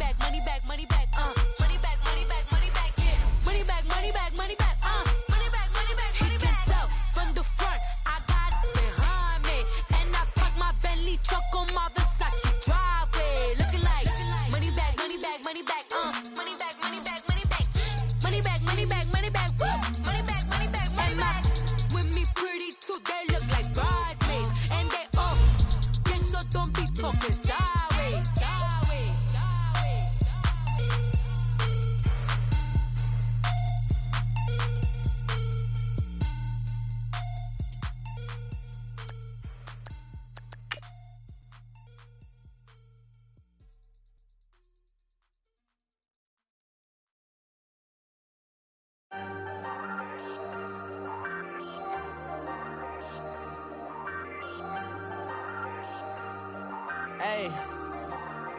back, money back, money back, money back, money back, money back, yeah. Money back, money back, money back, money back, money back, money back. He can tell from the front, I got it behind me, and I park my Bentley truck on my Versace driveway, looking like money back, money back, money back, money back, money back, money back, money back, money back, money back, woo, money back, money back, money back. With me pretty too, they look like bridesmaids, and they all gang, so don't be talking sideways, sideways, sideways.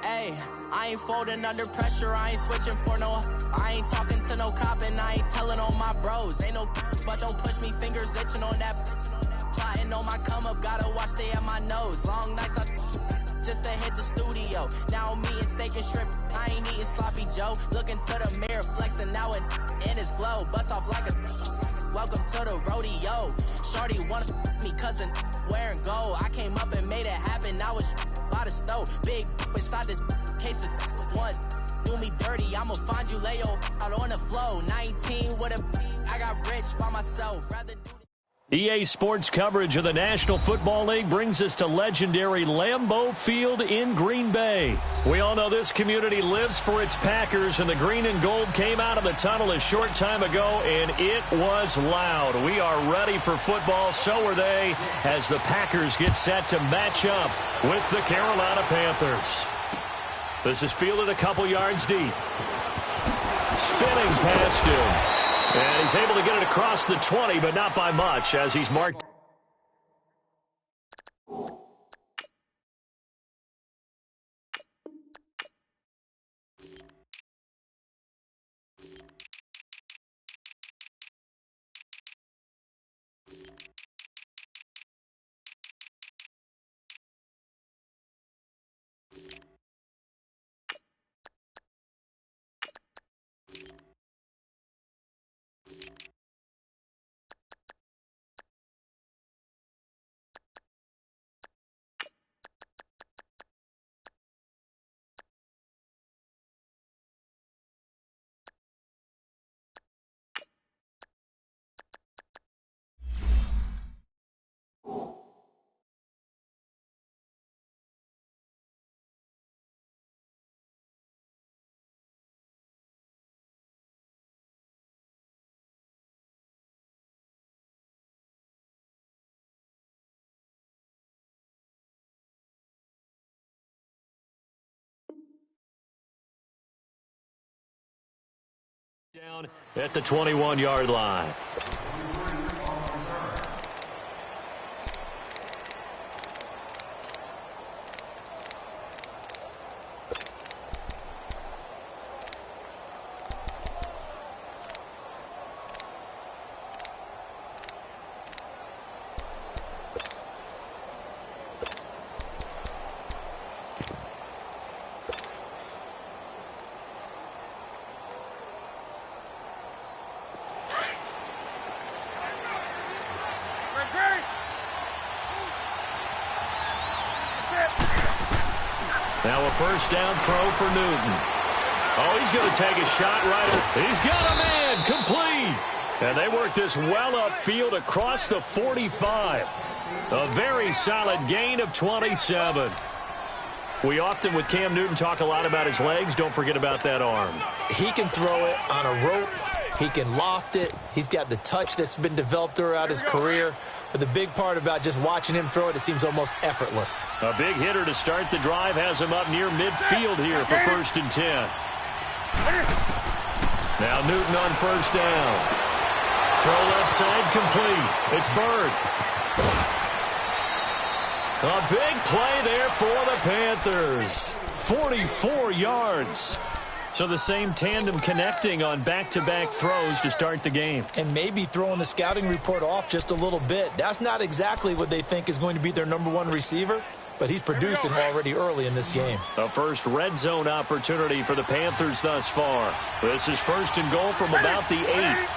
Hey, I ain't folding under pressure, I ain't switching for no. I ain't talking to no cop and I ain't telling on my bros. Ain't no but don't push me, fingers itching on that. Plotting on my come up, gotta watch stay at my nose. Long nights I just to hit the studio. Now I'm eating steak and shrimp, I ain't eating sloppy Joe. Looking to the mirror, flexing now and in his glow. Bust off like a welcome to the rodeo. Shorty wanna me cousin wearing gold. I came up and made it happen, now it's by the stove. Big inside this case is once do me dirty, I'ma find you lay your out on the flow. 19 with a I got rich by myself. Rather do EA Sports coverage of the National Football League brings us to legendary Lambeau Field in Green Bay. We all know this community lives for its Packers, and the green and gold came out of the tunnel a short time ago, and it was loud. We are ready for football, so are they, as the Packers get set to match up with the Carolina Panthers. This is fielded a couple yards deep. Spinning past him. And he's able to get it across the 20, but not by much, as he's marked. Down at the 21-yard line. Now a first down throw for Newton. Oh, he's going to take a shot right. He's got a man complete. And they work this well upfield across the 45. A very solid gain of 27. We often, with Cam Newton, talk a lot about his legs. Don't forget about that arm. He can throw it on a rope. He can loft it. He's got the touch that's been developed throughout his career. But the big part about just watching him throw it, it seems almost effortless. A big hitter to start the drive has him up near midfield here for 1st and 10. Now Newton on first down. Throw left side complete. It's Bird. A big play there for the Panthers. 44 yards. So the same tandem connecting on back-to-back throws to start the game. And maybe throwing the scouting report off just a little bit. That's not exactly what they think is going to be their #1 receiver. but he's producing already early in this game. The first red zone opportunity for the Panthers thus far. This is first and goal from about the 8.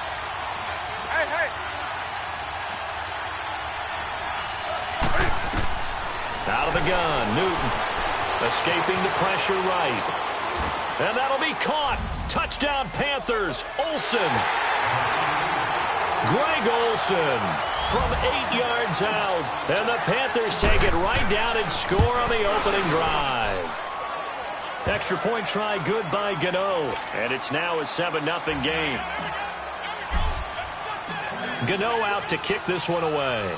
Out of the gun, Newton. Escaping the pressure right. And that'll be caught. Touchdown, Panthers. Olsen. Greg Olsen from 8 yards out. And the Panthers take it right down and score on the opening drive. Extra point try good by Gano. And it's now a 7-0 game. Gano out to kick this one away.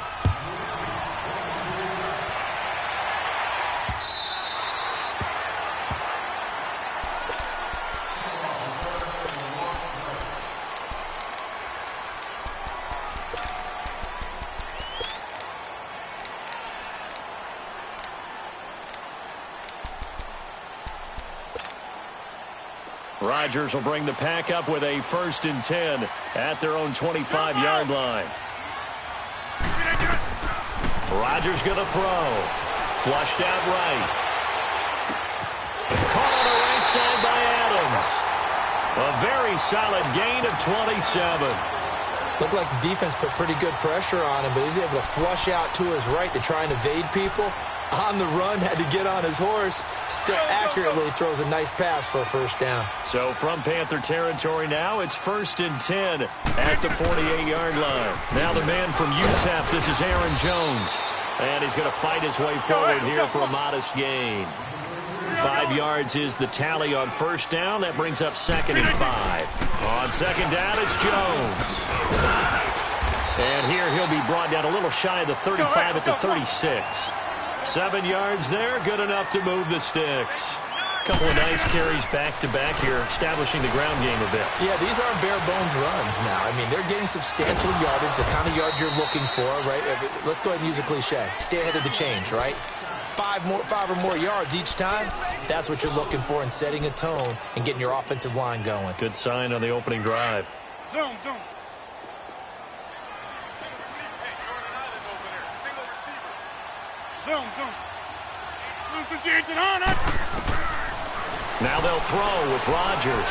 Rodgers will bring the pack up with a 1st and 10 at their own 25-yard line. Rodgers going to throw. Flushed out right. Caught on the right side by Adams. A very solid gain of 27. Looked like the defense put pretty good pressure on him, but he's able to flush out to his right to try and evade people. On the run, had to get on his horse. Still accurately throws a nice pass for a 1st down. So from Panther territory now, it's 1st and 10 at the 48-yard line. Now the man from UTEP, this is Aaron Jones. And he's going to fight his way forward here for a modest gain. 5 yards is the tally on 1st down. That brings up 2nd and 5. On 2nd down, it's Jones. And here he'll be brought down a little shy of the 35 at the 36. 7 yards there, good enough to move the sticks. Couple of nice carries back-to-back here, establishing the ground game a bit. Yeah, these aren't bare-bones runs now. I mean, they're getting substantial yardage, the kind of yards you're looking for, right? Let's go ahead and use a cliche. Stay ahead of the change, right? 5 or more yards each time, that's what you're looking for in setting a tone and getting your offensive line going. Good sign on the opening drive. Zone. Now they'll throw with Rodgers.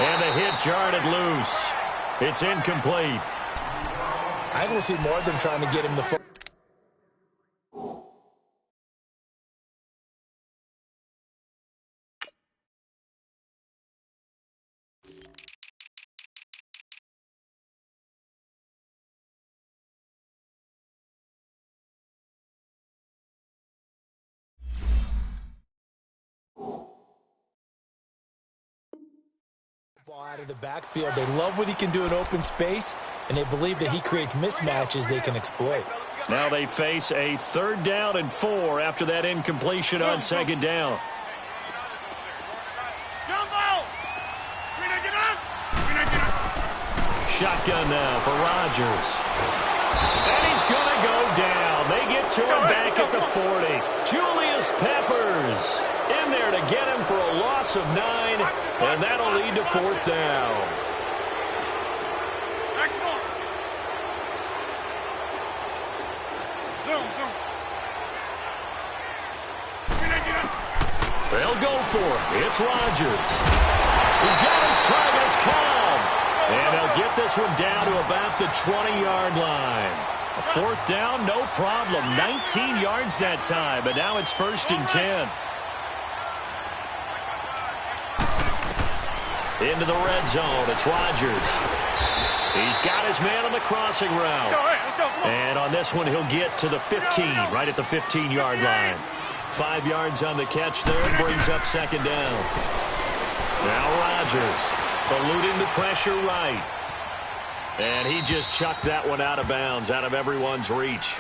And the hit jarred it loose. It's incomplete. I think we'll see more of them trying to get him the football. Out of the backfield. They love what he can do in open space, and they believe that he creates mismatches they can exploit. Now they face a 3rd down and 4 after that incompletion on 2nd down. Shotgun now for Rodgers. And he's going to go down. They get to him back at the 40. Julius Peppers in there to get him for a loss of 9, and that'll lead to 4th down. They'll go for it. It's Rodgers. He's got his targets calm. And they'll get this one down to about the 20-yard line. A 4th down, no problem. 19 yards that time, but now it's 1st and 10. Into the red zone, it's Rodgers. He's got his man on the crossing route. And on this one, he'll get to the 15, right at the 15-yard line. 5 yards on the catch there, brings up 2nd down. Now Rodgers, eluding the pressure right. And he just chucked that one out of bounds, out of everyone's reach.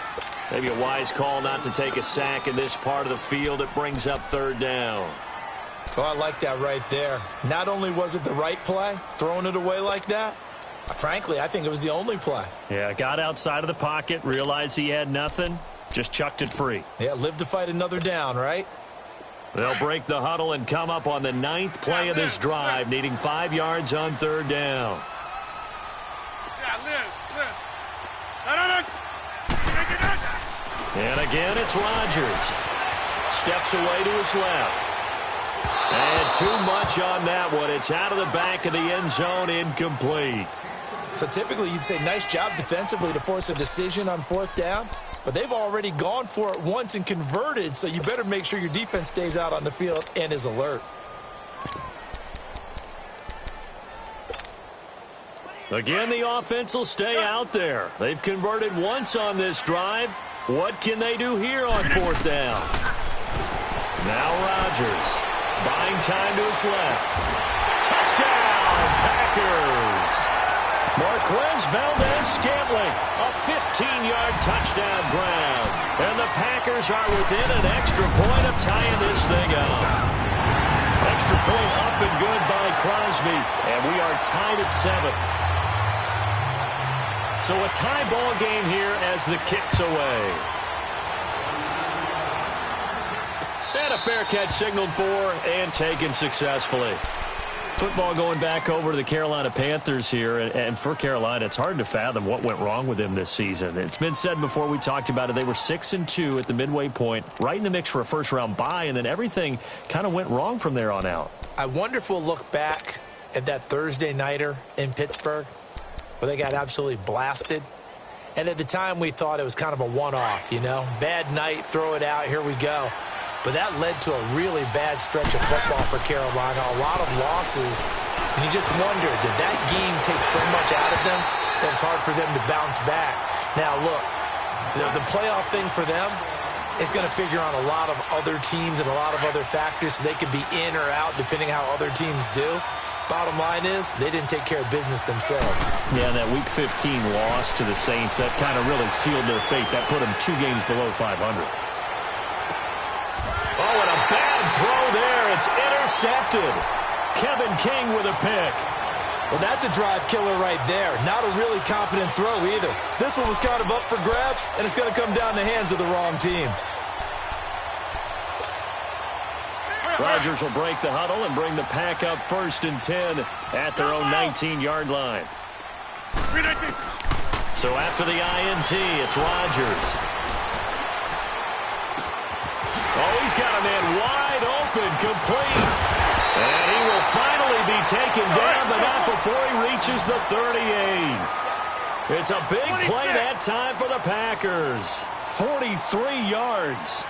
Maybe a wise call not to take a sack in this part of the field. It brings up 3rd down. Oh, I like that right there. Not only was it the right play, throwing it away like that, frankly, I think it was the only play. Yeah, got outside of the pocket, realized he had nothing, just chucked it free. Yeah, live to fight another down, right? They'll break the huddle and come up on the 9th play of this drive, needing 5 yards on 3rd down. And again, it's Rodgers. Steps away to his left. And too much on that one. It's out of the back of the end zone, incomplete. So typically you'd say nice job defensively to force a decision on 4th down. But they've already gone for it once and converted, so you better make sure your defense stays out on the field and is alert. Again, the offense will stay out there. They've converted once on this drive. What can they do here on 4th down? Now Rodgers. Buying time to his left. Touchdown, Packers. Marquez Valdez-Scantling, a 15-yard touchdown grab. And the Packers are within an extra point of tying this thing up. Extra point up and good by Crosby. And we are tied at 7. So a tie ball game here as the kick's away. And a fair catch signaled for and taken successfully. Football going back over to the Carolina Panthers here. And for Carolina, it's hard to fathom what went wrong with them this season. It's been said before, we talked about it, they were 6-2 at the midway point, right in the mix for a first-round bye, and then everything kind of went wrong from there on out. I wonder if we'll look back at that Thursday nighter in Pittsburgh where they got absolutely blasted. And at the time, we thought it was kind of a one-off, you know. Bad night, throw it out, here we go. But that led to a really bad stretch of football for Carolina, a lot of losses. And you just wonder, did that game take so much out of them that it's hard for them to bounce back? Now, look, the playoff thing for them is going to figure on a lot of other teams and a lot of other factors, so they could be in or out depending how other teams do. Bottom line is, they didn't take care of business themselves. Yeah, that Week 15 loss to the Saints, that kind of really sealed their fate. That put them 2 games below 500. Oh, and a bad throw there. It's intercepted. Kevin King with a pick. Well, that's a drive killer right there. Not a really confident throw either. This one was kind of up for grabs, and it's going to come down the hands of the wrong team. Rodgers will break the huddle and bring the Pack up 1st and 10 at their own 19-yard line. So after the INT, it's Rodgers. Oh, he's got a man wide open, complete. And he will finally be taken down, but not before he reaches the 38. It's a big play that time for the Packers. 43 yards.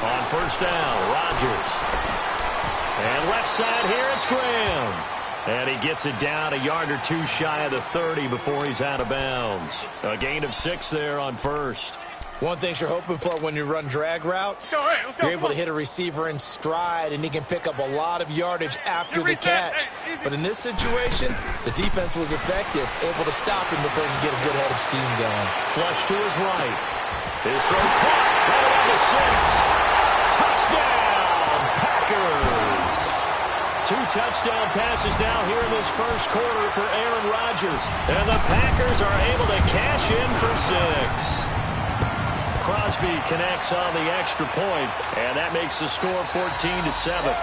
On 1st down, Rodgers. And left side here, it's Graham. And he gets it down a yard or 2 shy of the 30 before he's out of bounds. A gain of 6 there on 1st. One thing you're hoping for when you run drag routes, you're able to hit a receiver in stride, and he can pick up a lot of yardage after the catch. But in this situation, the defense was effective, able to stop him before he could get a good head of steam going. Flush to his right. His throw caught right around the 6. Touchdown, Packers. 2 touchdown passes now here in this first quarter for Aaron Rodgers. And the Packers are able to cash in for 6. Crosby connects on the extra point, and that makes the score 14-7.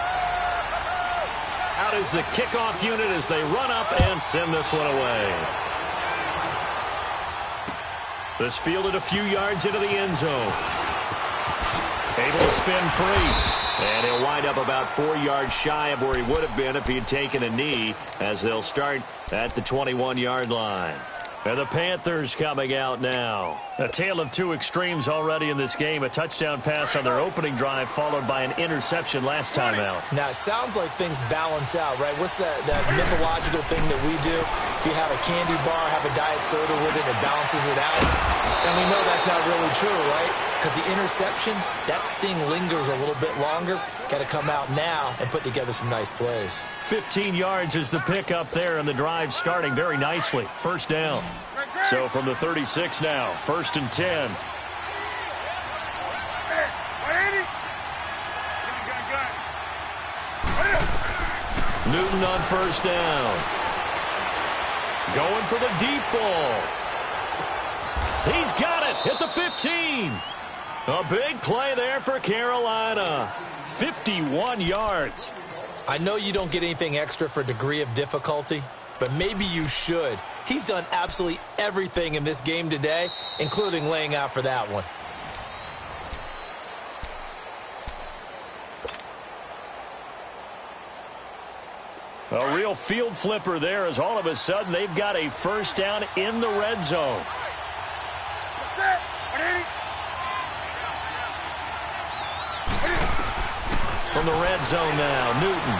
Out is the kickoff unit as they run up and send this one away. This fielded a few yards into the end zone. Able to spin free. And he'll wind up about 4 yards shy of where he would have been if he had taken a knee, as they'll start at the 21-yard line. And the Panthers coming out now. A tale of 2 extremes already in this game. A touchdown pass on their opening drive, followed by an interception last time out. Now, it sounds like things balance out, right? What's that mythological thing that we do? If you have a candy bar, have a diet soda with it, it balances it out. And we know that's not really true, right? Because the interception, that sting lingers a little bit longer. Got to come out now and put together some nice plays. 15 yards is the pickup there, and the drive starting very nicely. 1st down. So from the 36 now, 1st and 10. Newton on 1st down. Going for the deep ball. He's got it at the 15. A big play there for Carolina. 51 yards. I know you don't get anything extra for degree of difficulty, but maybe you should. He's done absolutely everything in this game today, including laying out for that one. A real field flipper there as all of a sudden they've got a first down in the red zone. From the red zone now, Newton.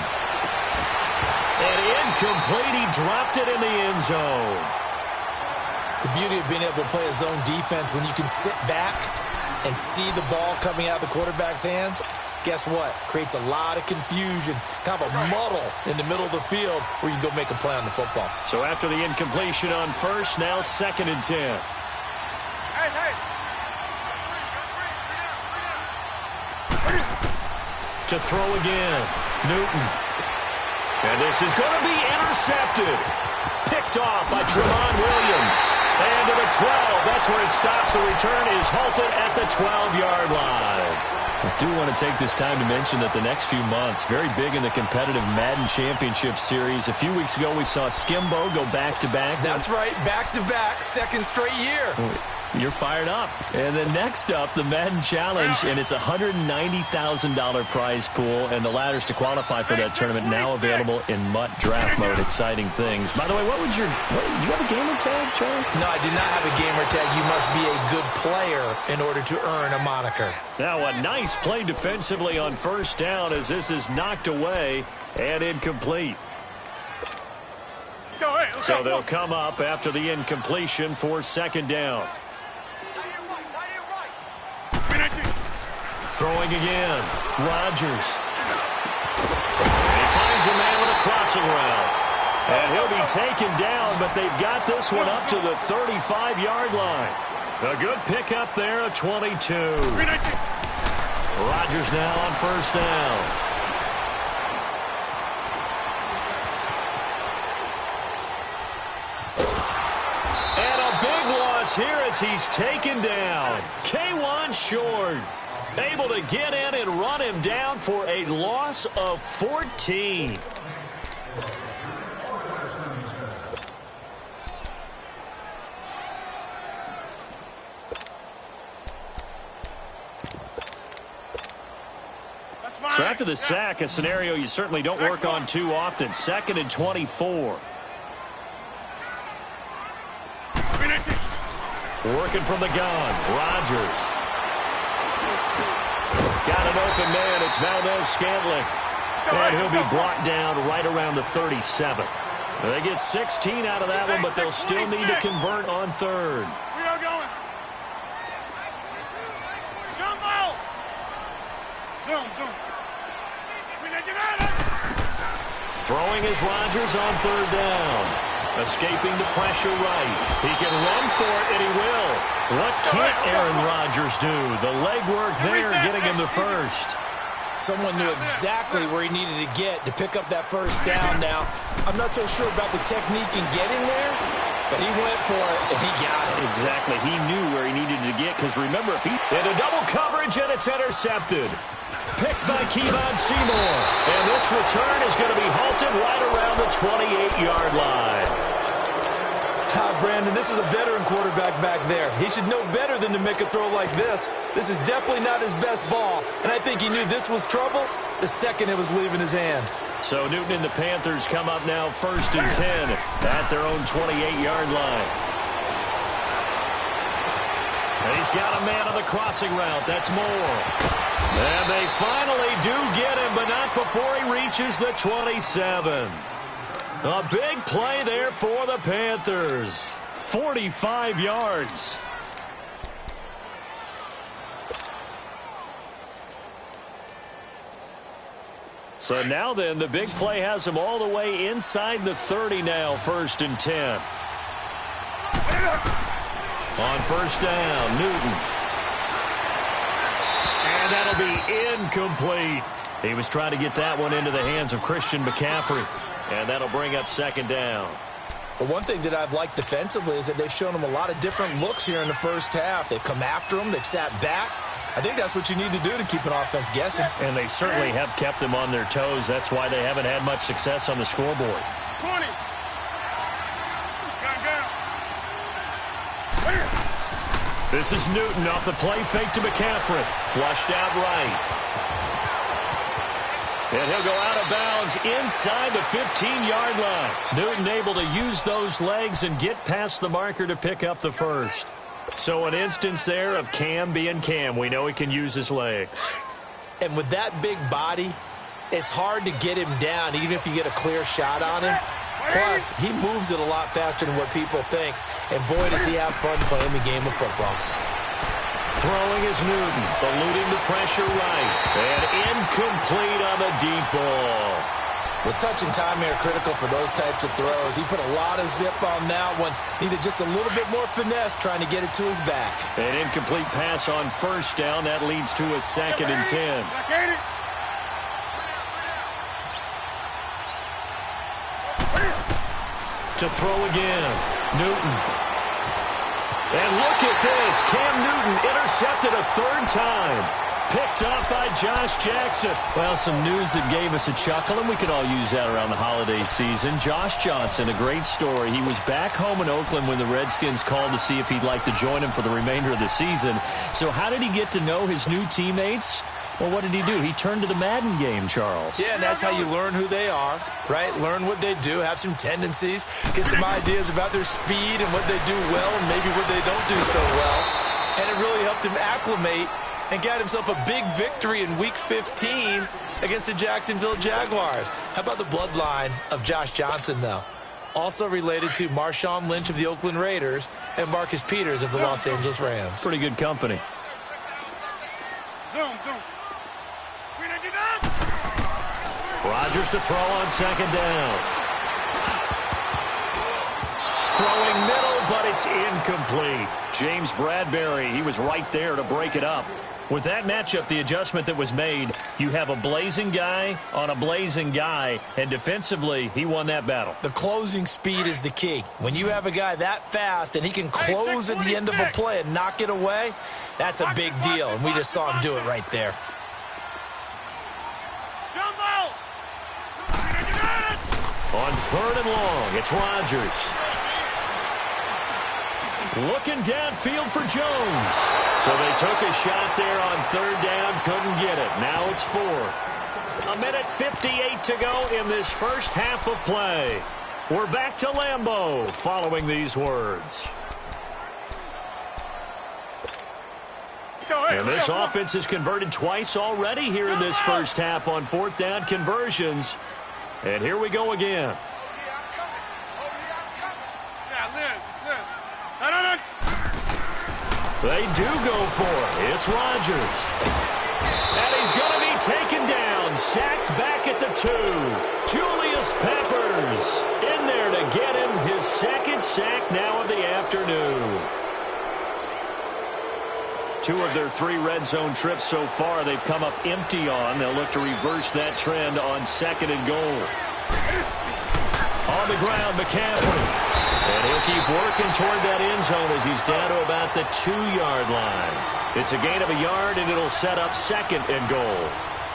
And incomplete, he dropped it in the end zone. The beauty of being able to play a zone defense when you can sit back and see the ball coming out of the quarterback's hands, guess what? Creates a lot of confusion, kind of a muddle in the middle of the field where you can go make a play on the football. So after the incompletion on first, now 2nd and 10. To throw again, Newton. And this is going to be intercepted. Picked off by Tremont Williams. And to the 12, that's where it stops. The return is halted at the 12-yard line. I do want to take this time to mention that the next few months, very big in the competitive Madden Championship Series. A few weeks ago, we saw Skimbo go back-to-back. That's right, back-to-back, second straight year. You're fired up. And then next up, the Madden Challenge, and it's a $190,000 prize pool, and the ladders to qualify for that tournament now available in MUT draft mode. Exciting things. By the way, you have a gamer tag, Charlie? No, I do not have a gamer tag. You must be a good player in order to earn a moniker. Now a nice play defensively on first down as this is knocked away and incomplete. So they'll come up after the incompletion for 2nd down. Throwing again. Rodgers. He finds a man with a crossing route. And he'll be taken down, but they've got this one up to the 35-yard line. A good pickup there, a 22. Rodgers now on first down. And a big loss here as he's taken down. K1 Short. Able to get in and run him down for a loss of 14. So after the sack, a scenario you certainly don't work on too often. 2nd and 24. Working from the gun, Rodgers. Got an open man. It's Valdez-Scantling. And he'll be brought down right around the 37. They get 16 out of that one, but they'll still need to convert on 3rd. We are going. Jump out. Zoom. Throwing is Rodgers on 3rd down. Escaping the pressure right. He can run for it, and he will. What can't Aaron Rodgers do? The legwork there getting him the first. Someone knew exactly where he needed to get to pick up that first down now. I'm not so sure about the technique in getting there, but he went for it, and he got it. Exactly. He knew where he needed to get, because remember, if he into double coverage, and it's intercepted. Picked by Kevon Seymour. And this return is going to be halted right around the 28-yard line. Brandon, this is a veteran quarterback back there. He should know better than to make a throw like this. This is definitely not his best ball, and I think he knew this was trouble the second it was leaving his hand. So Newton and the Panthers come up now 1st and 10 at their own 28-yard line. And he's got a man on the crossing route. That's Moore. And they finally do get him, but not before he reaches the 27. A big play there for the Panthers. 45 yards. So now then, the big play has him all the way inside the 30 now, 1st and 10. On first down, Newton. And that'll be incomplete. He was trying to get that one into the hands of Christian McCaffrey. And that'll bring up 2nd down. Well, one thing that I've liked defensively is that they've shown him a lot of different looks here in the first half. They've come after him. They've sat back. I think that's what you need to do to keep an offense guessing. And they certainly have kept them on their toes. That's why they haven't had much success on the scoreboard. 20. This is Newton off the play fake to McCaffrey. Flushed out right. And he'll go out of bounds inside the 15-yard line. Newton able to use those legs and get past the marker to pick up the first. So an instance there of Cam being Cam. We know he can use his legs. And with that big body, it's hard to get him down, even if you get a clear shot on him. Plus, he moves it a lot faster than what people think. And boy, does he have fun playing the game of football. Throwing is Newton, eluding the pressure right. And incomplete on the deep ball. Well, touch and timing are critical for those types of throws. He put a lot of zip on that one. Needed just a little bit more finesse trying to get it to his back. An incomplete pass on first down. That leads to a 2nd and 10. To throw again. Newton. And look at this. Cam Newton intercepted a 3rd time. Picked off by Josh Jackson. Well, some news that gave us a chuckle, and we could all use that around the holiday season. Josh Johnson, a great story. He was back home in Oakland when the Redskins called to see if he'd like to join him for the remainder of the season. So how did he get to know his new teammates? Well, what did he do? He turned to the Madden game, Charles. Yeah, and that's how you learn who they are, right? Learn what they do, have some tendencies, get some ideas about their speed and what they do well and maybe what they don't do so well. And it really helped him acclimate and got himself a big victory in Week 15 against the Jacksonville Jaguars. How about the bloodline of Josh Johnson, though? Also related to Marshawn Lynch of the Oakland Raiders and Marcus Peters of the Los Angeles Rams. Pretty good company. Zoom. Rodgers to throw on 2nd down. Throwing middle, but it's incomplete. James Bradbury, he was right there to break it up. With that matchup, the adjustment that was made, you have a blazing guy on a blazing guy, and defensively, he won that battle. The closing speed is the key. When you have a guy that fast and he can close at the end of a play and knock it away, that's a big deal, and we just saw him do it right there. On 3rd and long, it's Rodgers. Looking downfield for Jones. So they took a shot there on 3rd down, couldn't get it. Now it's 4th. 1:58 to go in this first half of play. We're back to Lambeau following these words. And this offense has converted twice already here in this first half on 4th down conversions. And here we go again. They do go for it. It's Rodgers. And he's going to be taken down. Sacked back at the 2. Julius Peppers in there to get him his 2nd sack now of the afternoon. 2 of their 3 red zone trips so far they've come up empty on. They'll look to reverse that trend on 2nd and goal. On the ground, McCaffrey. And he'll keep working toward that end zone as he's down to about the 2-yard line. It's a gain of a yard, and it'll set up 2nd and goal.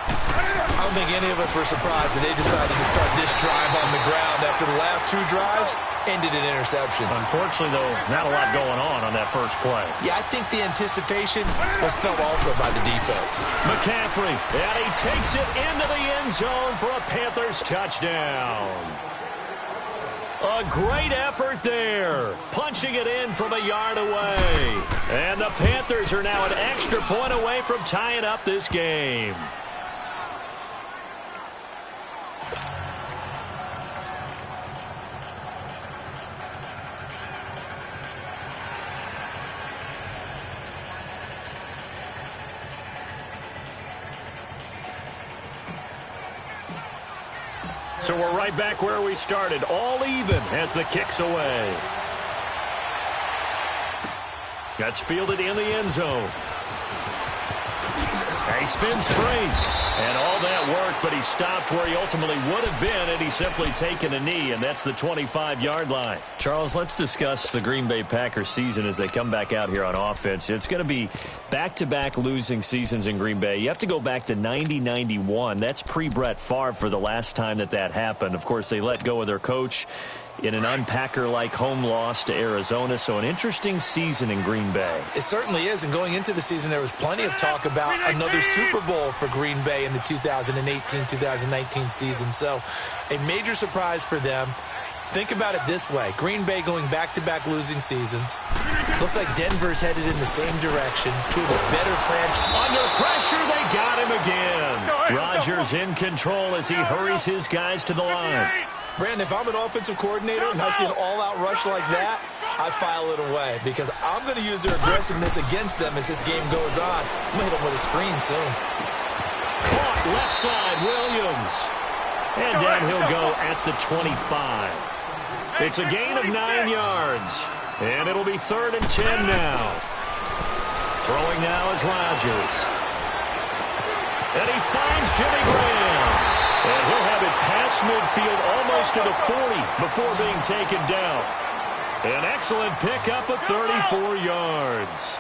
I don't think any of us were surprised that they decided to start this drive on the ground after the last 2 drives ended in interceptions. Unfortunately, though, not a lot going on that first play. Yeah, I think the anticipation was felt also by the defense. McCaffrey, and he takes it into the end zone for a Panthers touchdown. A great effort there, punching it in from a yard away. And the Panthers are now an extra point away from tying up this game. So we're right back where we started, all even as the kick's away. That's fielded in the end zone. He spins free. And all that work, but he stopped where he ultimately would have been had he simply taken a knee, and that's the 25-yard line. Charles, let's discuss the Green Bay Packers season as they come back out here on offense. It's going to be back-to-back losing seasons in Green Bay. You have to go back to 90-91. That's pre-Brett Favre for the last time that happened. Of course, they let go of their coach in an unpacker-like home loss to Arizona. So an interesting season in Green Bay. It certainly is, and going into the season, there was plenty of talk about another Super Bowl for Green Bay in the 2018-2019 season. So a major surprise for them. Think about it this way. Green Bay going back-to-back losing seasons. Looks like Denver's headed in the same direction. Two of the better franchises. Under pressure, they got him again. Rodgers in control as he hurries his guys to the line. Brandon, if I'm an offensive coordinator and I see an all-out rush like that, I file it away because I'm going to use their aggressiveness against them as this game goes on. I'm going to hit them with a screen soon. Caught left side, Williams. And down he'll go at the 25. It's a gain of 9 yards. And it'll be 3rd and 10 now. Throwing now is Rodgers. And he finds Jimmy Graham. And he'll have it past midfield almost to the 40 before being taken down. An excellent pickup of 34 yards.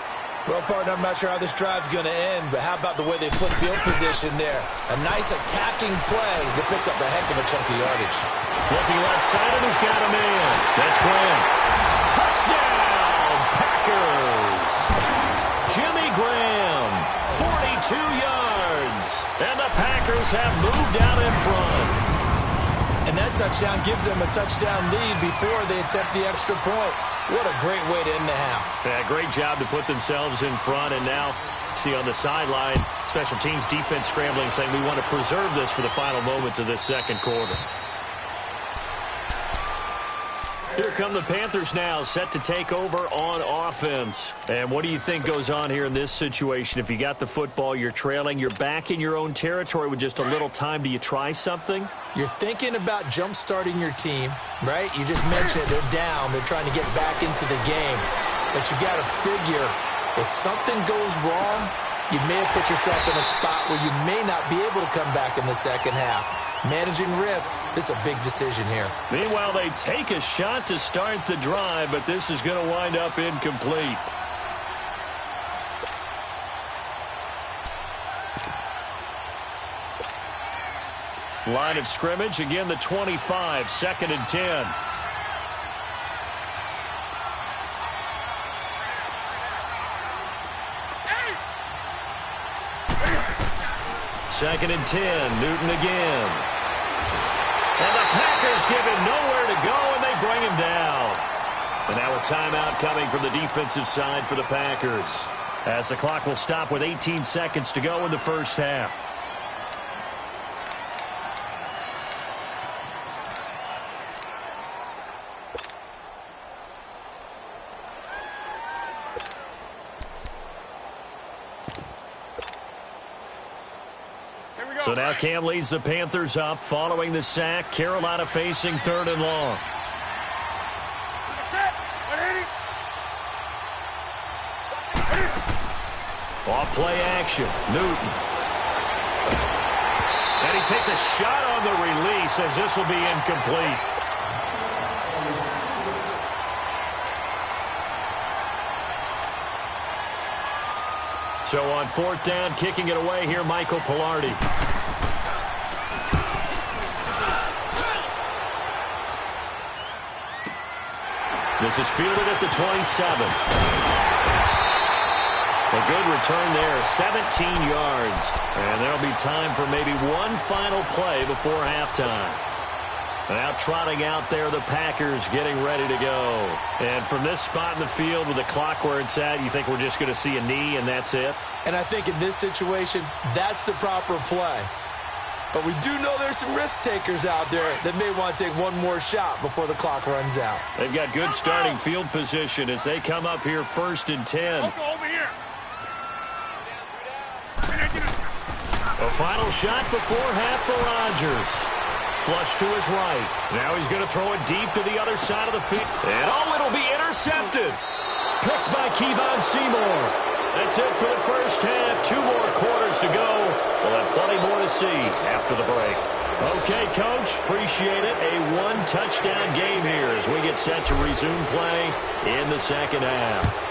Well, partner, I'm not sure how this drive's going to end, but how about the way they flip field position there? A nice attacking play that picked up a heck of a chunk of yardage. Looking left side, and he's got a man. That's Graham. Touchdown, Packers. Jimmy Graham, 42 yards. And the Packers have moved out in front. And that touchdown gives them a touchdown lead before they attempt the extra point. What a great way to end the half. Yeah, great job to put themselves in front. And now, see on the sideline, special teams defense scrambling, saying we want to preserve this for the final moments of this second quarter. Here come the Panthers now, set to take over on offense. And what do you think goes on here in this situation? If you got the football, you're trailing, you're back in your own territory with just a little time. Do you try something? You're thinking about jump-starting your team, right? You just mentioned it. They're down. They're trying to get back into the game. But you got to figure, if something goes wrong, you may have put yourself in a spot where you may not be able to come back in the second half. Managing risk, this is a big decision here. Meanwhile, they take a shot to start the drive, but this is going to wind up incomplete. Line of scrimmage, again the 25, 2nd and 10. Second and 10, Newton again. And the Packers give him nowhere to go, and they bring him down. And now a timeout coming from the defensive side for the Packers, as the clock will stop with 18 seconds to go in the first half. So now Cam leads the Panthers up following the sack. Carolina facing 3rd and long. Off play action. Newton. And he takes a shot on the release as this will be incomplete. So on 4th down, kicking it away here, Michael Pilardi. This is fielded at the 27. A good return there, 17 yards. And there'll be time for maybe one final play before halftime. Now trotting out there, the Packers getting ready to go. And from this spot in the field with the clock where it's at, you think we're just going to see a knee and that's it? And I think in this situation, that's the proper play. But we do know there's some risk takers out there that may want to take one more shot before the clock runs out. They've got good starting field position as they come up here 1st and 10. Over here. A final shot before half for Rodgers. Flush to his right. Now he's going to throw it deep to the other side of the field. And it'll be intercepted. Picked by Kevon Seymour. That's it for the first half. 2 more quarters to go. We'll have plenty more to to see after the break. Okay, Coach, appreciate it. A one-touchdown game here as we get set to resume play in the second half.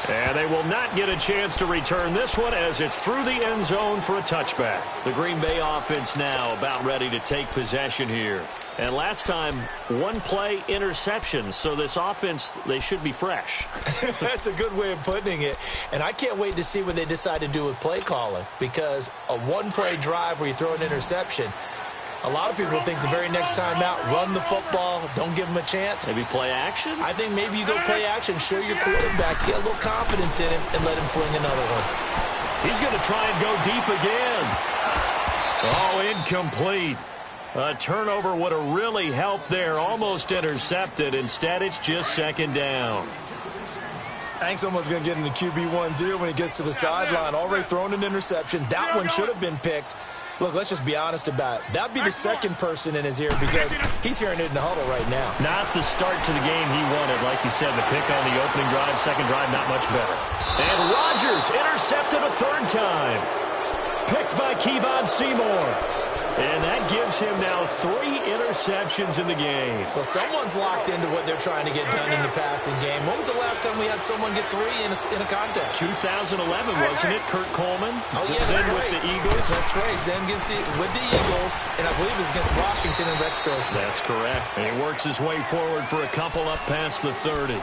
And they will not get a chance to return this one as it's through the end zone for a touchback. The Green Bay offense now about ready to take possession here. And last time, one play interception. So this offense, they should be fresh. That's a good way of putting it. And I can't wait to see what they decide to do with play calling, because a one-play drive where you throw an interception, a lot of people think the very next time out, run the football, don't give them a chance. Maybe play action? I think maybe you go play action, show your quarterback, get a little confidence in him, and let him fling another one. He's going to try and go deep again. Oh, incomplete. A turnover would have really helped there. Almost intercepted. Instead, it's just second down. I think someone's going to get into QB 1-0 when he gets to the sideline. Already thrown an interception. That one should have been picked. Look, let's just be honest about it. That would be the second person in his ear because he's hearing it in the huddle right now. Not the start to the game he wanted. Like you said, the pick on the opening drive, second drive, not much better. And Rodgers intercepted a third time. Picked by Kevon Seymour. And that gives him now 3 interceptions in the game. Well, someone's locked into what they're trying to get done in the passing game. When was the last time we had someone get 3 in a contest? 2011, wasn't it? Kurt Coleman. Oh, yeah, that's then right. With the Eagles. That's right. Then with the Eagles, and I believe it's against Washington and Rex Grossman. That's correct. And he works his way forward for a couple up past the 30.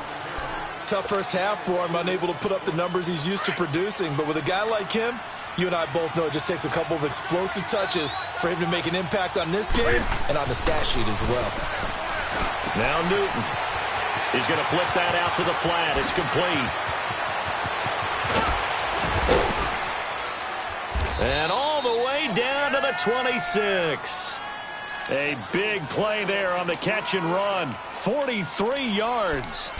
Tough first half for him, unable to put up the numbers he's used to producing. But with a guy like him, you and I both know it just takes a couple of explosive touches for him to make an impact on this game and on the stat sheet as well. Now Newton. He's going to flip that out to the flat. It's complete. And all the way down to the 26. A big play there on the catch and run. 43 yards.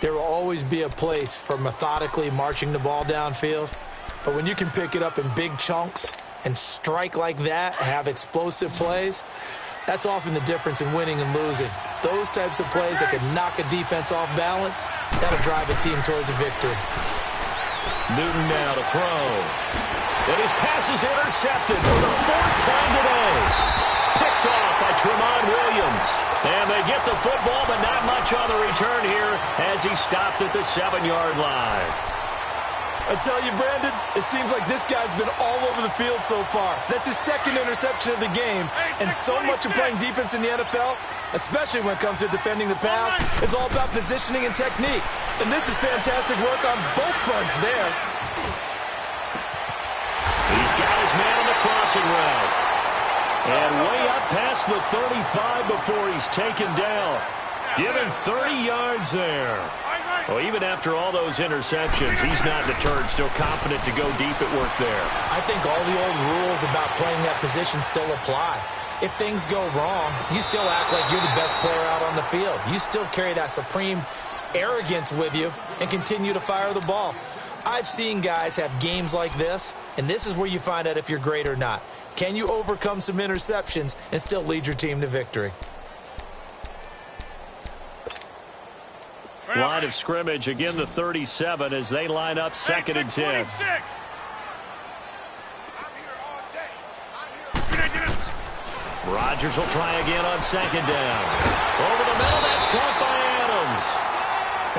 There will always be a place for methodically marching the ball downfield. But when you can pick it up in big chunks and strike like that, have explosive plays, that's often the difference in winning and losing. Those types of plays that can knock a defense off balance, that'll drive a team towards a victory. Newton now to throw. And his pass is intercepted for the 4th time today. Picked off by Tremont Williams. And they get the football, but not much on the return here as he stopped at the 7-yard line. I tell you, Brandon, it seems like this guy's been all over the field so far. That's his 2nd interception of the game. And so much of playing defense in the NFL, especially when it comes to defending the pass, is all about positioning and technique. And this is fantastic work on both fronts there. He's got his man on the crossing route. And way up past the 35 before he's taken down. Given 30 yards there. Well, even after all those interceptions, he's not deterred, still confident to go deep at work there. I think all the old rules about playing that position still apply. If things go wrong, you still act like you're the best player out on the field. You still carry that supreme arrogance with you and continue to fire the ball. I've seen guys have games like this, and this is where you find out if you're great or not. Can you overcome some interceptions and still lead your team to victory? Line of scrimmage, again the 37 as they line up 2nd and 10. Rodgers will try again on 2nd down. Over the middle, that's caught by Adams.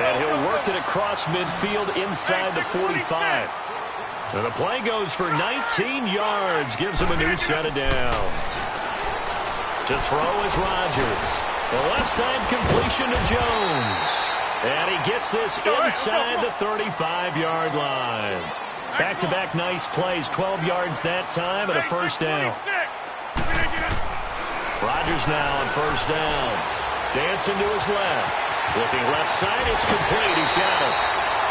And he'll work it across midfield inside the 45. And the play goes for 19 yards, gives him a new set of downs. To throw is Rodgers. The left side completion to Jones. And he gets this inside the 35-yard line. Back-to-back nice plays, 12 yards that time and a first down. Rodgers now on first down. Dancing to his left. Looking left side, it's complete. He's got it.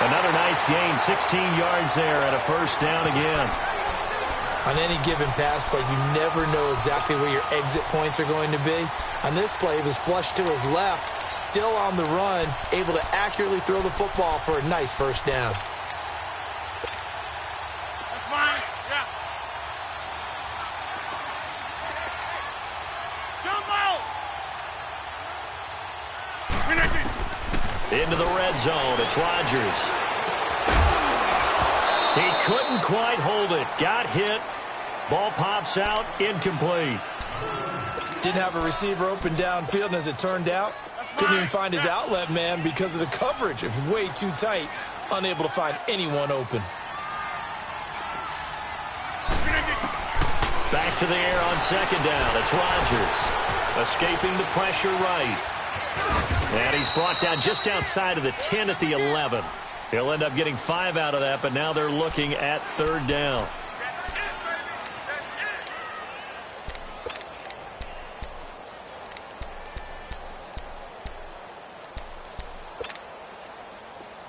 Another nice gain, 16 yards there and a first down again. On any given pass play, you never know exactly where your exit points are going to be. On this play, he was flushed to his left, still on the run, able to accurately throw the football for a nice first down. That's fine. Yeah. Jumbo! Into the red zone, it's Rodgers. He couldn't quite hold it. Got hit. Ball pops out. Incomplete. Didn't have a receiver open downfield, and as it turned out, couldn't even find his outlet man because of the coverage. It was way too tight. Unable to find anyone open. Back to the air on second down. It's Rodgers. Escaping the pressure right. And he's brought down just outside of the 10 at the 11. He'll end up getting 5 out of that, but now they're looking at third down.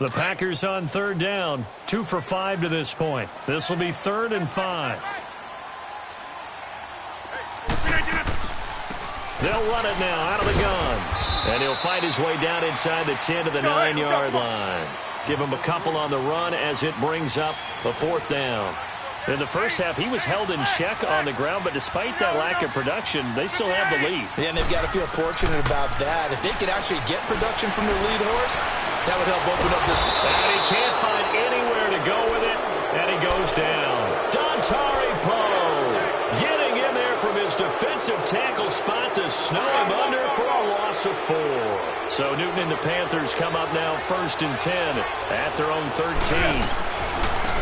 The Packers on third down. 2 for 5 to this point. This will be 3rd and 5. They'll run it now out of the gun. And he'll fight his way down inside the 10 to the 9-yard line. Give him a couple on the run as it brings up the 4th down. In the first half, he was held in check on the ground, but despite that lack of production, they still have the lead. Yeah, and they've got to feel fortunate about that. If they could actually get production from their lead horse, that would help open up this. And he can't find anywhere to go with it, and he goes down. Dontari Poe getting in there from his defensive tackle spot to snow him under for a loss of 4. So Newton and the Panthers come up now 1st and 10 at their own 13.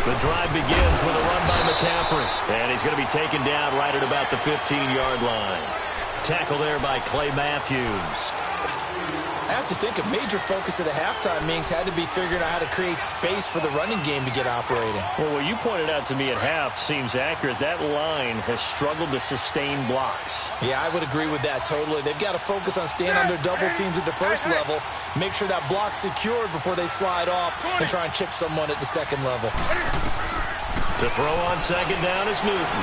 The drive begins with a run by McCaffrey. And he's going to be taken down right at about the 15-yard line. Tackle there by Clay Matthews. I have to think a major focus of the halftime meetings had to be figuring out how to create space for the running game to get operating. Well, what you pointed out to me at half seems accurate. That line has struggled to sustain blocks. Yeah, I would agree with that totally. They've got to focus on staying under double teams at the first level, make sure that block's secured before they slide off and try and chip someone at the second level. To throw on second down is Newton.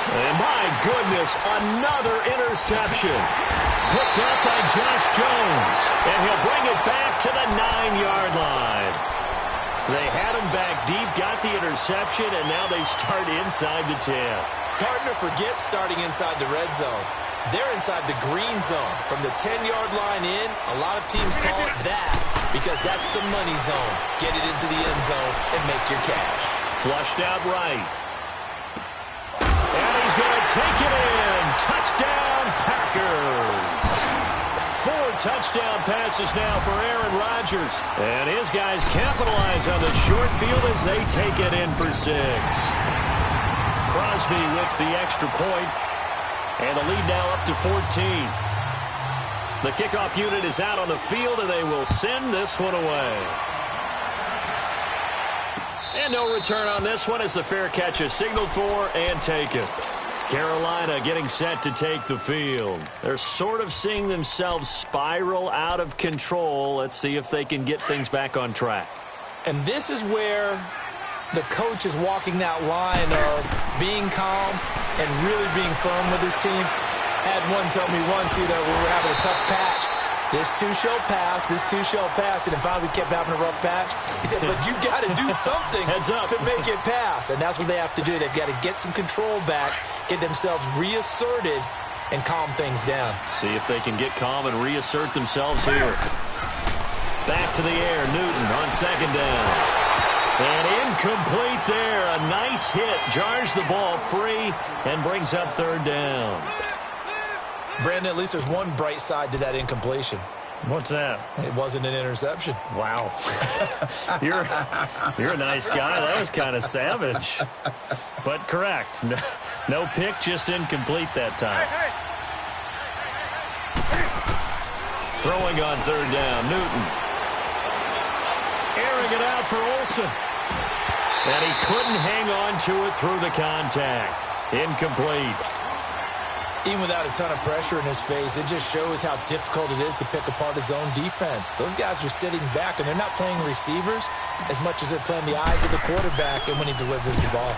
And my goodness, another interception. Picked up by Josh Jones. And he'll bring it back to the 9-yard line. They had him back deep, got the interception, and now they start inside the 10. Partner forgets starting inside the red zone. They're inside the green zone. From the 10-yard line in, a lot of teams call it that because that's the money zone. Get it into the end zone and make your cash. Flushed out right. And he's going to take it in. Touchdown, Packers. 4 touchdown passes now for Aaron Rodgers. And his guys capitalize on the short field as they take it in for 6. Crosby with the extra point. And the lead now up to 14. The kickoff unit is out on the field, and they will send this one away. And no return on this one as the fair catch is signaled for and taken. Carolina getting set to take the field. They're sort of seeing themselves spiral out of control. Let's see if they can get things back on track. And this is where the coach is walking that line of being calm and really being firm with his team. Had one tell me once, we were having a tough patch. This too shall pass, this too shall pass. And then finally we kept having a rough patch. He said, but you got to do something to make it pass. And that's what they have to do. They've got to get some control back, get themselves reasserted, and calm things down. See if they can get calm and reassert themselves here. Back to the air, Newton on second down. And incomplete there. A nice hit. Jars the ball free and brings up third down. Brandon, at least there's one bright side to that incompletion. What's that? It wasn't an interception. Wow. You're a nice guy. That was kind of savage. But correct. No pick, just incomplete that time. Throwing on third down, Newton. Airing it out for Olsen. And he couldn't hang on to it through the contact. Incomplete. Even without a ton of pressure in his face, it just shows how difficult it is to pick apart his own defense. Those guys are sitting back, and they're not playing receivers as much as they're playing the eyes of the quarterback and when he delivers the ball.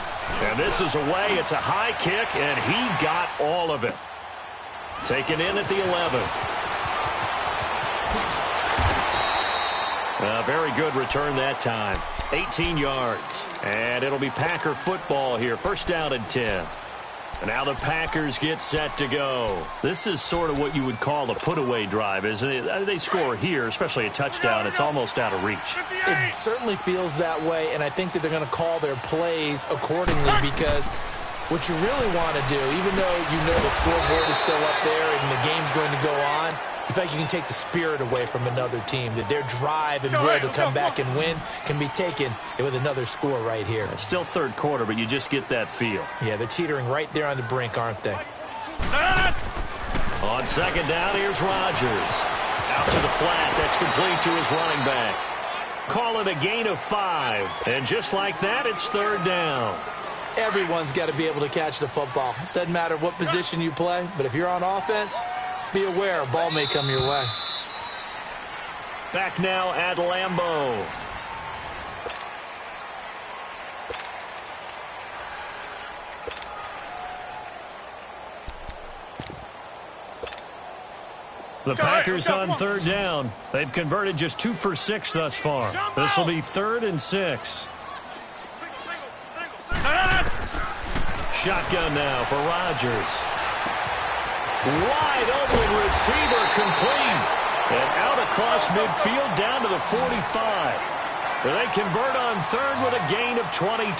And this is away. It's a high kick, and he got all of it. Taken in at the 11. A very good return that time. 18 yards. And it'll be Packer football here. First down and 10. And now the Packers get set to go. This is sort of what you would call a put-away drive, isn't it? They score here, especially a touchdown. It's almost out of reach. It certainly feels that way, and I think that they're going to call their plays accordingly because what you really want to do, even though you know the scoreboard is still up there and the game's going to go on, you feel like you can take the spirit away from another team, that their drive and will to come back and win can be taken with another score right here. It's still third quarter, but you just get that feel. Yeah, they're teetering right there on the brink, aren't they? On second down, here's Rodgers. Out to the flat. That's complete to his running back. Call it a gain of 5. And just like that, it's third down. Everyone's got to be able to catch the football. Doesn't matter what position you play, but if you're on offense, be aware a ball may come your way. Back now at Lambeau. The Packers on third down. They've converted just 2 for 6 thus far. This will be 3rd and 6. Shotgun now for Rodgers. Wide open receiver complete. And out across midfield down to the 45. They convert on third with a gain of 22.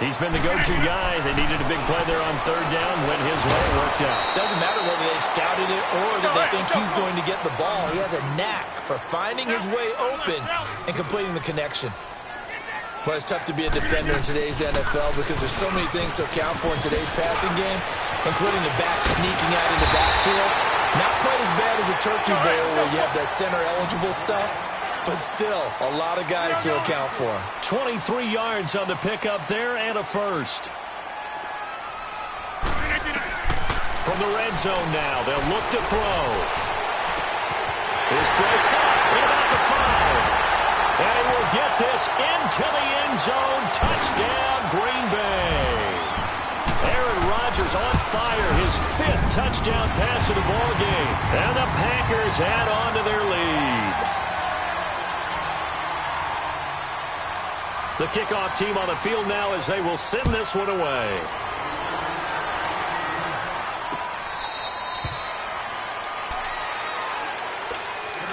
He's been the go-to guy. They needed a big play there on third down. Went his way, worked out. Doesn't matter whether they scouted it or that they think he's going to get the ball. He has a knack for finding his way open and completing the connection. Well, it's tough to be a defender in today's NFL because there's so many things to account for in today's passing game, including the back sneaking out in the backfield. Not quite as bad as a turkey bowl where you have the center-eligible stuff, but still a lot of guys to account for. 23 yards on the pickup there and a first. From the red zone now, they'll look to throw. His throw caught at about the 5. And he will get this into the end zone. Touchdown, Green Bay. Aaron Rodgers on fire. His 5th touchdown pass of the ball game. And the Packers add on to their lead. The kickoff team on the field now as they will send this one away.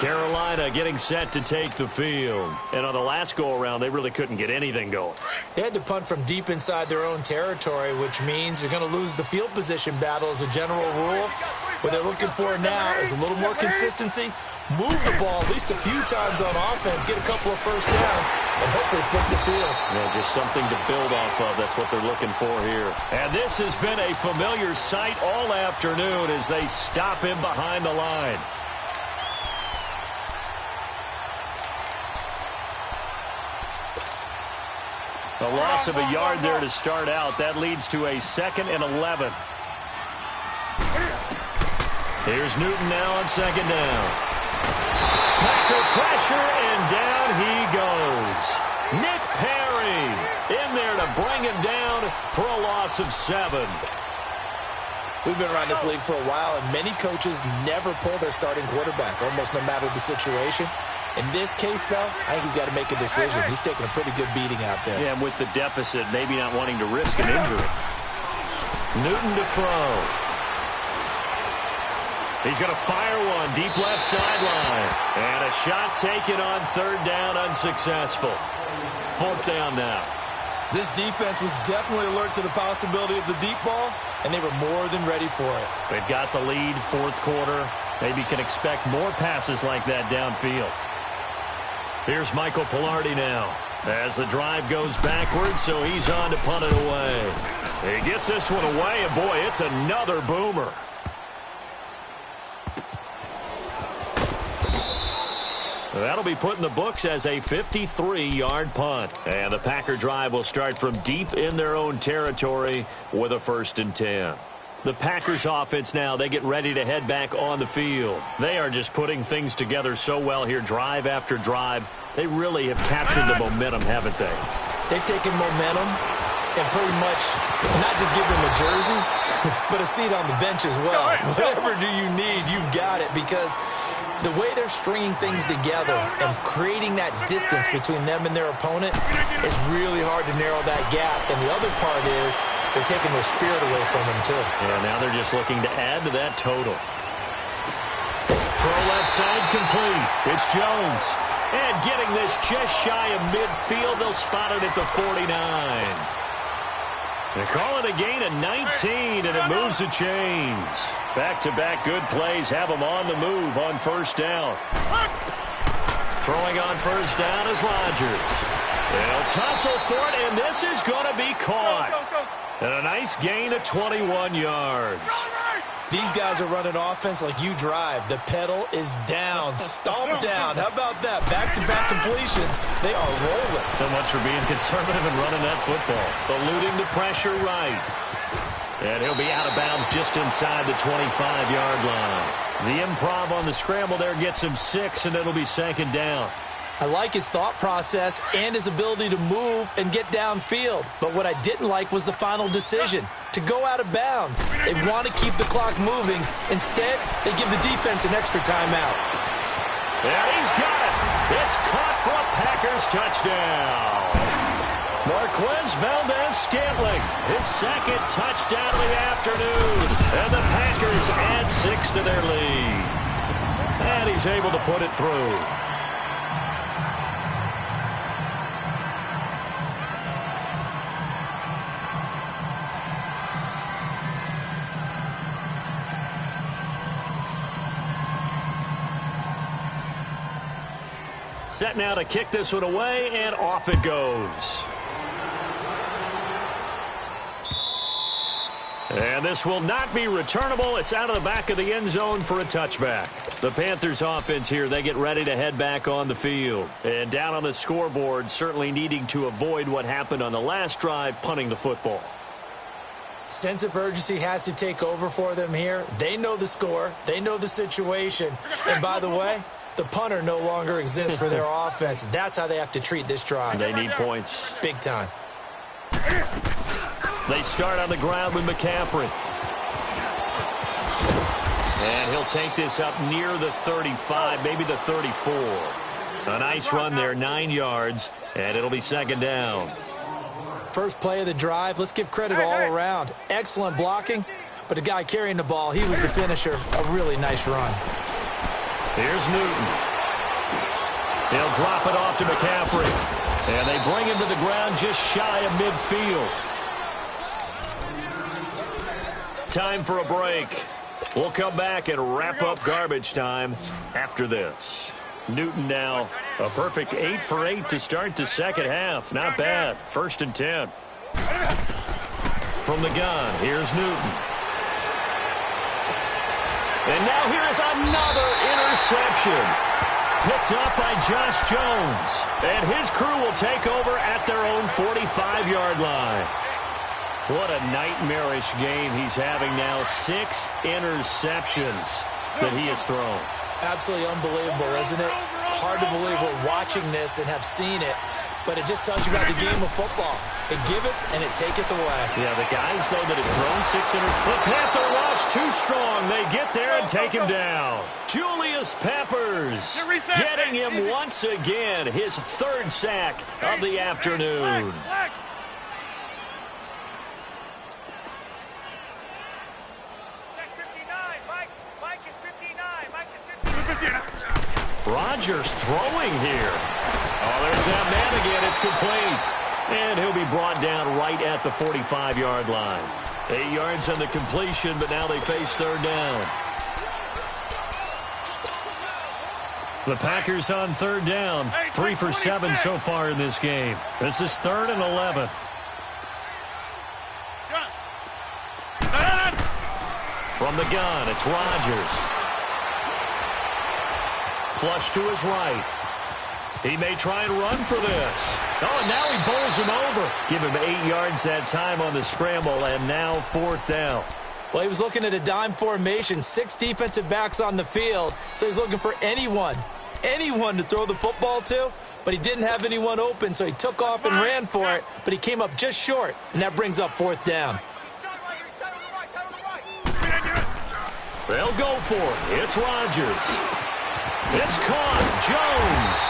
Carolina getting set to take the field. And on the last go-around, they really couldn't get anything going. They had to punt from deep inside their own territory, which means you're going to lose the field position battle as a general rule. What they're looking for now is a little more consistency. Move the ball at least a few times on offense, get a couple of first downs, and hopefully flip the field. Yeah, just something to build off of. That's what they're looking for here. And this has been a familiar sight all afternoon as they stop him behind the line. A loss of a yard there to start out. That leads to a 2nd and 11. Here's Newton now on second down. Packer pressure, and down he goes. Nick Perry in there to bring him down for a loss of 7. We've been around this league for a while, and many coaches never pull their starting quarterback, almost no matter the situation. In this case, though, I think he's got to make a decision. He's taking a pretty good beating out there. Yeah, and with the deficit, maybe not wanting to risk an injury. Newton to throw. He's going to fire one deep left sideline. And a shot taken on third down, unsuccessful. 4th down now. This defense was definitely alert to the possibility of the deep ball, and they were more than ready for it. They've got the lead, 4th quarter. Maybe can expect more passes like that downfield. Here's Michael Pilardi now as the drive goes backwards, so he's on to punt it away. He gets this one away, and boy, it's another boomer. That'll be put in the books as a 53-yard punt. And the Packer drive will start from deep in their own territory with a 1st and 10. The Packers offense now, they get ready to head back on the field. They are just putting things together so well here, drive after drive. They really have captured the momentum, haven't they? They've taken momentum and pretty much not just given them a jersey, but a seat on the bench as well. Whatever do you need, you've got it, because the way they're stringing things together and creating that distance between them and their opponent is really hard to narrow that gap. And the other part is They're taking their spirit away from them, too. Yeah, now they're just looking to add to that total. Throw left side complete. It's Jones. And getting this just shy of midfield, they'll spot it at the 49. They call it a gain of 19, and it moves the chains. Back-to-back good plays have them on the move on first down. Throwing on first down is Rodgers. They'll tussle for it, and this is going to be caught. And a nice gain of 21 yards. These guys are running offense like you drive. The pedal is down, stomped down. How about that? Back-to-back completions. They are rolling. So much for being conservative and running that football. Eluding the pressure right. And he'll be out of bounds just inside the 25-yard line. The improv on the scramble there gets him 6, and it'll be second down. I like his thought process and his ability to move and get downfield. But what I didn't like was the final decision, to go out of bounds. They want to keep the clock moving. Instead, they give the defense an extra timeout. And he's got it. It's caught for a Packers touchdown. Marquez Valdez-Scantling, his second touchdown of the afternoon. And the Packers add 6 to their lead. And he's able to put it through. Set now to kick this one away, and off it goes. And this will not be returnable. It's out of the back of the end zone for a touchback. The Panthers offense here, they get ready to head back on the field. And down on the scoreboard, certainly needing to avoid what happened on the last drive, punting the football. Sense of urgency has to take over for them here. They know the score. They know the situation. And by the way, the punter no longer exists for their offense. That's how they have to treat this drive. They need points. Big time. They start on the ground with McCaffrey. And he'll take this up near the 35, maybe the 34. A nice run there, 9 yards, and it'll be second down. First play of the drive. Let's give credit all around. Excellent blocking, but the guy carrying the ball, he was the finisher. A really nice run. Here's Newton. He'll drop it off to McCaffrey. And they bring him to the ground just shy of midfield. Time for a break. We'll come back and wrap up garbage time after this. Newton now a perfect 8 for 8 to start the second half. Not bad. 1st and 10. From the gun, here's Newton. And now here's another interception. Picked up by Josh Jones. And his crew will take over at their own 45-yard line. What a nightmarish game he's having now. 6 interceptions that he has thrown. Absolutely unbelievable, isn't it? Hard to believe we're watching this and have seen it. But it just tells you about the game of football. It give it and it taketh away. Yeah, the guys, though, that have thrown 6 interceptions. The Panther rush too strong. They get there and take him down. Julius Peppers getting him once again. His 3rd sack of the afternoon. Rodgers throwing here. Oh, there's that man again. It's complete. And he'll be brought down right at the 45-yard line. 8 yards on the completion, but now they face 3rd down. The Packers on 3rd down. 3 for 7 so far in this game. This is 3rd and 11. From the gun, it's Rodgers. Flush to his right. He may try and run for this. Oh, and now he bowls him over. Give him 8 yards that time on the scramble, and now 4th down. Well, he was looking at a dime formation, 6 defensive backs on the field, so he's looking for anyone to throw the football to, but he didn't have anyone open, so he took off and ran for it, but he came up just short, and that brings up 4th down. They'll go for it. It's Rodgers. It's caught. Jones.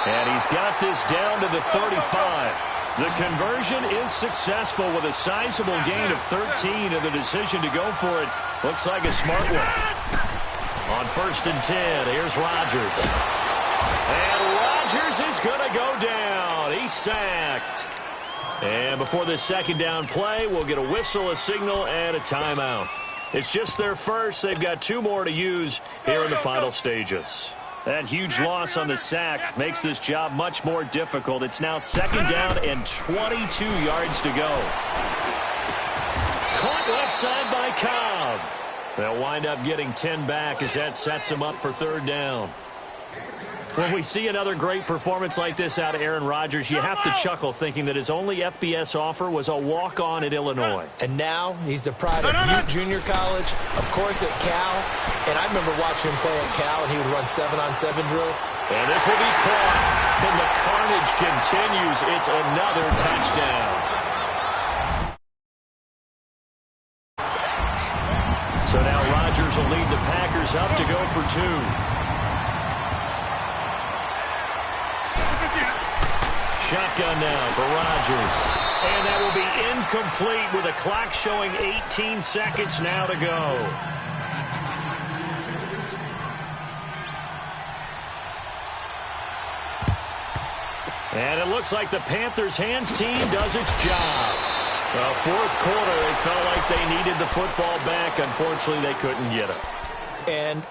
And he's got this down to the 35. The conversion is successful with a sizable gain of 13, and the decision to go for it looks like a smart one. On 1st and 10, here's Rodgers. And Rodgers is going to go down. He's sacked. And before this second down play, we'll get a whistle, a signal, and a timeout. It's just their first. They've got 2 more to use here in the final stages. That huge loss on the sack makes this job much more difficult. It's now 2nd down and 22 yards to go. Caught left side by Cobb. They'll wind up getting 10 back as that sets them up for 3rd down. When we see another great performance like this out of Aaron Rodgers, you have to chuckle thinking that his only FBS offer was a walk-on at Illinois. And now he's the pride of Butte Junior College, of course at Cal. And I remember watching him play at Cal, and he would run 7-on-7 drills. And this will be caught. And the carnage continues. It's another touchdown. So now Rodgers will lead the Packers up to go for 2. Shotgun now for Rodgers. And that will be incomplete with a clock showing 18 seconds now to go. And it looks like the Panthers' hands team does its job. Well, 4th quarter, it felt like they needed the football back. Unfortunately, they couldn't get it. And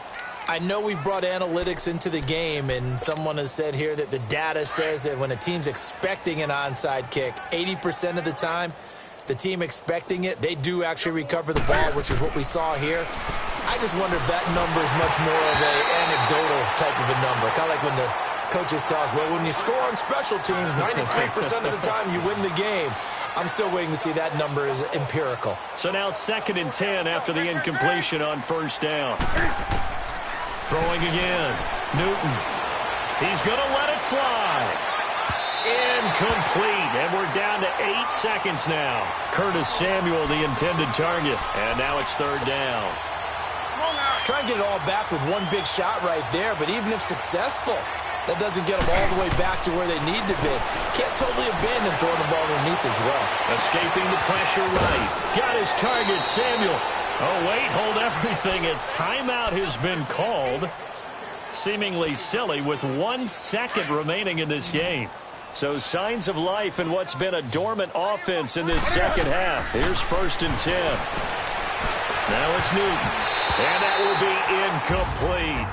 I know we brought analytics into the game, and someone has said here that the data says that when a team's expecting an onside kick, 80% of the time, the team expecting it, they do actually recover the ball, which is what we saw here. I just wonder if that number is much more of an anecdotal type of a number. Kind of like when the coaches tell us, well, when you score on special teams, 93% of the time you win the game. I'm still waiting to see that number is empirical. So now 2nd and 10 after the incompletion on 1st down. Throwing again. Newton. He's going to let it fly. Incomplete. And we're down to 8 seconds now. Curtis Samuel, the intended target. And now it's 3rd down. Try and get it all back with one big shot right there, but even if successful, that doesn't get them all the way back to where they need to be. Can't totally abandon throwing the ball underneath as well. Escaping the pressure right. Got his target, Samuel. Oh, wait, hold everything. A timeout has been called. Seemingly silly with 1 second remaining in this game. So signs of life in what's been a dormant offense in this second half. Here's 1st and 10. Now it's Newton. And that will be incomplete.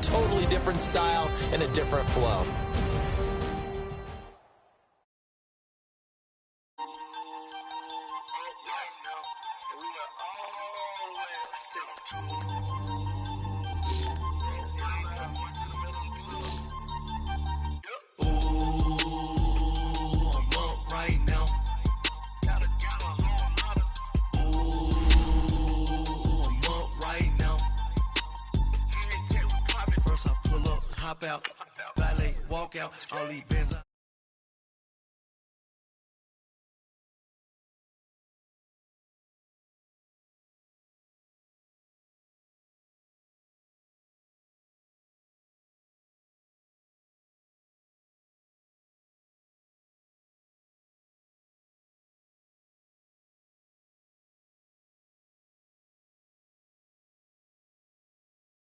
Totally different style and a different flow. Out, valet, walk out, all these Benz